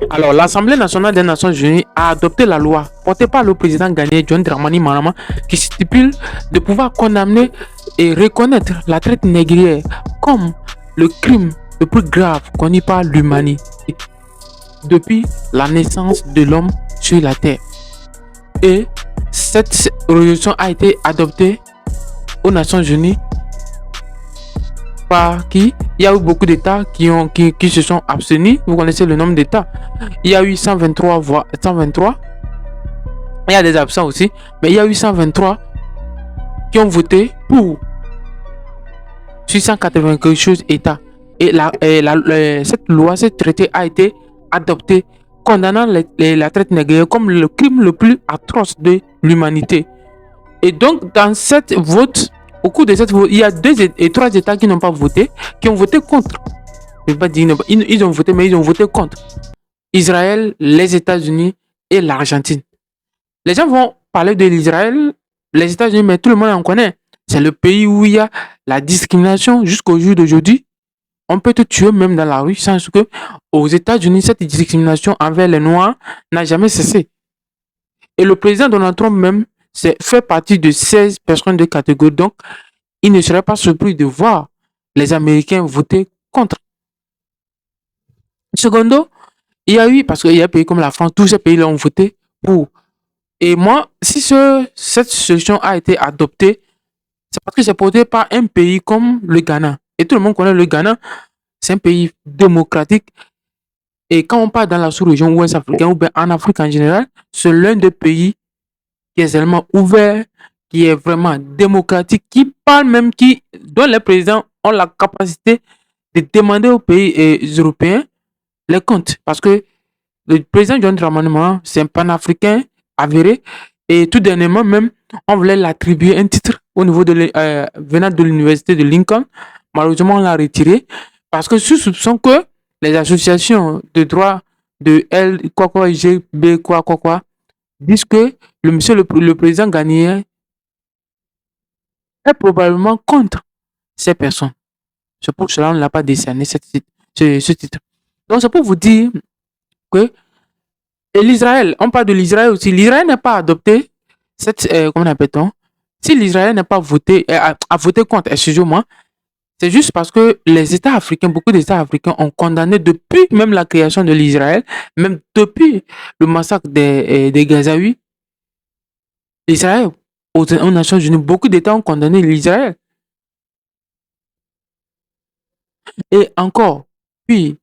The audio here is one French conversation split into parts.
Alors, l'Assemblée nationale des Nations Unies a adopté la loi portée par le président ghanéen John Dramani Mahama qui stipule de pouvoir condamner et reconnaître la traite négrière comme le crime le plus grave connu par l'humanité depuis la naissance de l'homme sur la terre. Et cette résolution a été adoptée aux Nations Unies par qui? Il y a eu beaucoup d'États qui se sont abstenus. Vous connaissez le nombre d'États. Il y a eu 123 voix. 123. Il y a des absents aussi. Mais il y a eu 123 qui ont voté pour 680 quelque chose États. Et cette loi, ce traité a été adopté condamnant la traite négrière comme le crime le plus atroce de l'humanité. Et donc, dans cette vote, au cours de cette vote, il y a trois États qui n'ont pas voté, qui ont voté contre. Je ne vais pas dire, ils ont voté, mais ils ont voté contre. Israël, les États-Unis et l'Argentine. Les gens vont parler de l'Israël, les États-Unis, mais tout le monde en connaît. C'est le pays où il y a la discrimination jusqu'au jour d'aujourd'hui. On peut te tuer même dans la rue sans que, aux États-Unis, cette discrimination envers les Noirs n'a jamais cessé. Et le président Donald Trump même fait partie de 16 personnes de catégorie. Donc, il ne serait pas surpris de voir les Américains voter contre. Secondo, il y a eu, parce qu'il y a des pays comme la France, tous ces pays-là ont voté pour. Et moi, si cette solution a été adoptée, c'est parce que c'est porté par un pays comme le Ghana. Et tout le monde connaît le Ghana, c'est un pays démocratique. Et quand on parle dans la sous-région ouest africaine ou bien en Afrique en général, c'est l'un des pays qui est tellement ouvert, qui est vraiment démocratique, qui parle même, dont les présidents ont la capacité de demander aux pays européens les comptes. Parce que le président John Dramani Mahama, c'est un panafricain avéré. Et tout dernièrement même, on voulait l'attribuer un titre au niveau venant de l'université de Lincoln. Malheureusement, on l'a retiré parce que sous soupçon que les associations de droit de LGB disent que le président ghanéen est probablement contre ces personnes. C'est pour cela qu'on ne l'a pas décerné ce titre. Donc c'est pour vous dire que l'Israël, on parle de l'Israël aussi. L'Israël n'a pas adopté cette, comment appelle-t-on? Si l'Israël n'a pas voté, a voté contre, excusez-moi, c'est juste parce que les États africains, beaucoup d'États africains ont condamné depuis même la création de l'Israël, même depuis le massacre des Gazaouis, l'Israël, aux Nations Unies, beaucoup d'États ont condamné l'Israël. Et encore, puis,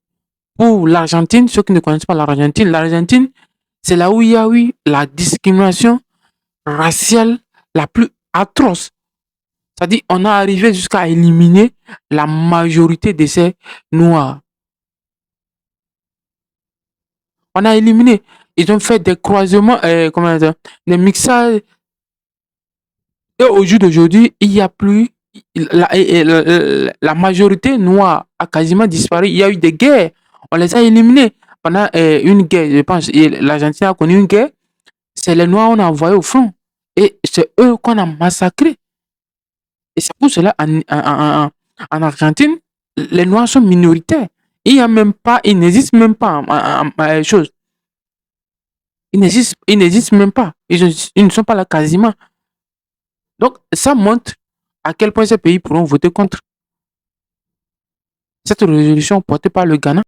pour l'Argentine, ceux qui ne connaissent pas l'Argentine, c'est là où il y a eu la discrimination raciale la plus atroce. C'est-à-dire, on a arrivé jusqu'à éliminer la majorité de ces Noirs. On a éliminé. Ils ont fait des croisements, des mixages. Et au jour d'aujourd'hui, il n'y a plus. La majorité noire a quasiment disparu. Il y a eu des guerres. On les a éliminés. Pendant une guerre, je pense, l'Argentine a connu une guerre. C'est les Noirs qu'on a envoyés au front. Et c'est eux qu'on a massacrés. Et c'est pour cela, en Argentine, les Noirs sont minoritaires. Il n'existe même pas chose. Ils n'existent même pas. Ils ne sont pas là quasiment. Donc, ça montre à quel point ces pays pourront voter contre cette résolution portée par le Ghana.